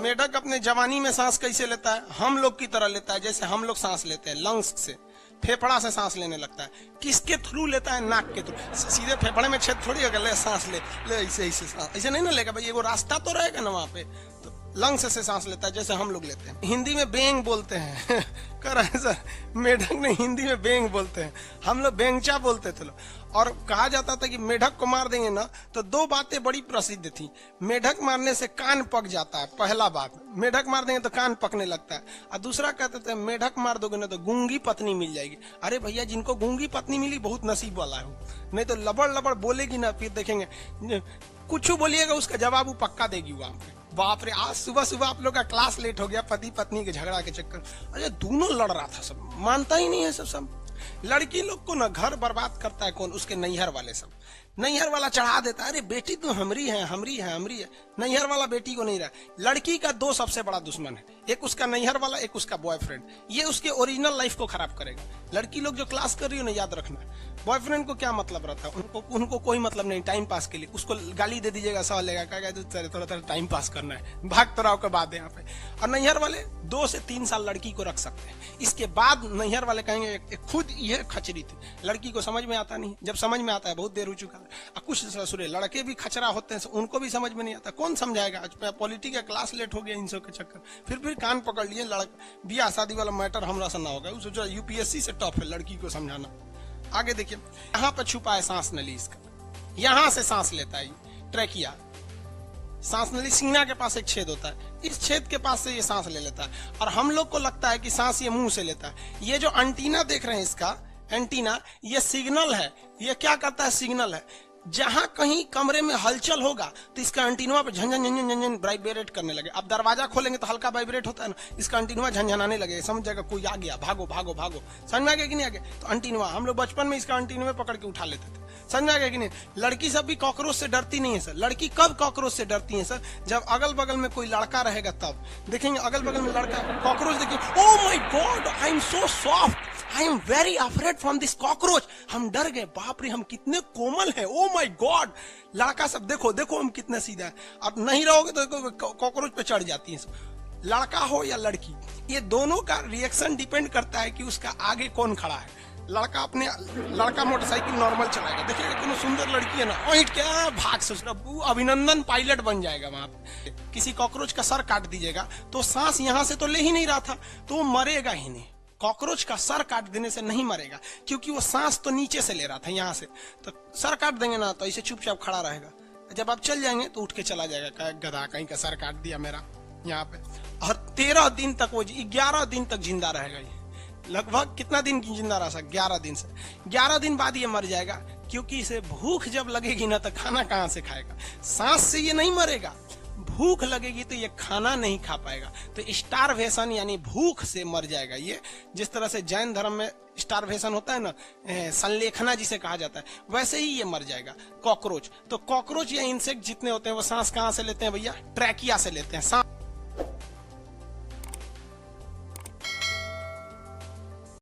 मेढक अपने जवानी में सांस कैसे लेता है? हम लोग की तरह लेता है, जैसे हम लोग सांस लेते हैं, लंग्स से, फेफड़ा से सांस लेने लगता है। किसके थ्रू लेता है? नाक के थ्रू। सीधे फेफड़े में छेद थोड़ी है, ले सांस ले ऐसे ऐसे सांस ऐसे नहीं ना लेगा भाई, एगो रास्ता तो रहेगा ना वहां पे। तो लंग्स से सांस लेता है जैसे हम लोग लेते हैं। हिंदी में बेंग बोलते हैं कर रहे हैं सर, मेढक ने हिंदी में बेंग बोलते हैं, हम लोग बेंगचा बोलते थे लोग। और कहा जाता था कि मेढक को मार देंगे ना तो दो बातें बड़ी प्रसिद्ध थी। मेढक मारने से कान पक जाता है, पहला बात, मेढक मार देंगे तो कान पकने लगता है। और दूसरा कहते थे मेढक मार दोगे ना तो गूंगी पत्नी मिल जाएगी। अरे भैया, जिनको गूंगी पत्नी मिली बहुत नसीब वाला है, नहीं तो लबड़ लबड़ बोलेगी ना, फिर देखेंगे कुछ बोलिएगा उसका जवाब वो पक्का देगी वहां पे। बाप रे, आज सुबह सुबह आप लोग का क्लास लेट हो गया पति पत्नी के झगड़ा के चक्कर। अरे दोनों लड़ रहा था, सब मानता ही नहीं है सब। लड़की लोग को ना घर बर्बाद करता है कौन? उसके नैहर वाले सब। नैहर वाला चढ़ा देता है, अरे बेटी तो हमरी है। नैहर वाला बेटी को नहीं रहा। लड़की का दो सबसे बड़ा दुश्मन है, एक उसका नैहर वाला, एक उसका बॉयफ्रेंड। ये उसके ओरिजिनल लाइफ को खराब करेगा। लड़की लोग जो क्लास कर रही हो ना, याद रखना, बॉयफ्रेंड को क्या मतलब रहता है? उनको कोई मतलब नहीं, टाइम पास के लिए। उसको गाली दे दीजिएगा, सह लेगा, कहेगा थोड़ा टाइम पास करना है, भाग तोड़ाव के बाद यहाँ पे। और नैहर वाले 2 से 3 साल लड़की को रख सकते हैं, इसके बाद नैहर वाले कहेंगे खुद ये खचरी थी। लड़की को समझ में आता नहीं, जब समझ में आता है बहुत देर हो चुका है। कुछ ससुरे लड़के भी खचरा होते हैं, उनको भी समझ में नहीं आता। कौन समझाएगा? आज पॉलिटिक्स का क्लास लेट हो गया इन सब के चक्कर, फिर कान पकड़ लिए। ब्याह शादी वाला मैटर हमरा से ना होगा, उस यूपीएससी से टफ है लड़की को समझाना। आगे देखिए, यहाँ पर छुपा है सांस नली इसका, यहाँ से सांस लेता है ट्रैकिया। सांस नली सीना के पास एक छेद होता है, इस छेद के पास से ये सांस ले लेता है। और हम लोग को लगता है कि सांस ये मुंह से लेता है। ये जो एंटीना देख रहे हैं, इसका एंटीना, ये सिग्नल है। ये क्या करता है? सिग्नल है। जहां कहीं कमरे में हलचल होगा तो इसका एंटीना पे झंझन झंझन झंझन वाइब्रेट करने लगे। अब दरवाजा खोलेंगे तो हल्का वाइब्रेट होता है ना, इसका एंटीना झंझनाने लगे, समझ जाएगा कोई आ गया, भागो भागो भागो। समझ में आ गया कि नहीं आ गया? तो एंटीना, हम लोग बचपन में इसका एंटीना पकड़ के उठा लेते थे। समझ में आ गया कि नहीं? लड़की सब भी कॉकरोच से डरती नहीं है सर। लड़की कब कॉकरोच से डरती है सर? जब अगल बगल में कोई लड़का रहेगा तब देखेंगे, अगल बगल में लड़का, कॉकरोच देखिए, oh my God, I am so soft, I am very afraid from this cockroach. हम डर गए, बाप रे हम कितने कोमल हैं, ओह माय गॉड। लड़का सब देखो हम कितने सीधा है। अब नहीं रहोगे तो कॉकरोच पे चढ़ जाती है। लड़का हो या लड़की, ये दोनों का रिएक्शन डिपेंड करता है कि उसका आगे कौन खड़ा है। लड़का मोटरसाइकिल नॉर्मल चलाएगा, देखिएगा कोनो सुंदर लड़की है ना, ओइट क्या भाग से उसका अभिनंदन पायलट बन जाएगा वहां पे। किसी कॉकरोच का सर काट दीजिएगा तो सांस यहां से तो ले ही नहीं रहा था, तो वो मरेगा ही नहीं। कॉकरोच का सर काट देने से नहीं मरेगा, क्योंकि वो सांस तो नीचे से ले रहा था, यहाँ से। तो सर काट देंगे ना तो इसे चुपचाप खड़ा रहेगा। जब आप चल जाएंगे तो उठ के चला जाएगा, गधा कहीं का सर काट दिया मेरा यहाँ पे। और 13 दिन तक, वो 11 दिन तक जिंदा रहेगा। ये लगभग कितना दिन जिंदा रह सकता? 11 दिन से 11 दिन बाद ये मर जाएगा, क्योंकि इसे भूख जब लगेगी ना तो खाना कहाँ से खाएगा? सांस से ये नहीं मरेगा, भूख लगेगी तो ये खाना नहीं खा पाएगा, तो स्टारवेशन यानी भूख से मर जाएगा ये। जिस तरह से जैन धर्म में स्टारवेशन होता है ना, संलेखना जिसे कहा जाता है, वैसे ही ये मर जाएगा कॉकरोच। तो कॉकरोच या इंसेक्ट जितने होते हैं वो सांस कहाँ से लेते हैं भैया? ट्रैकिया से लेते हैं।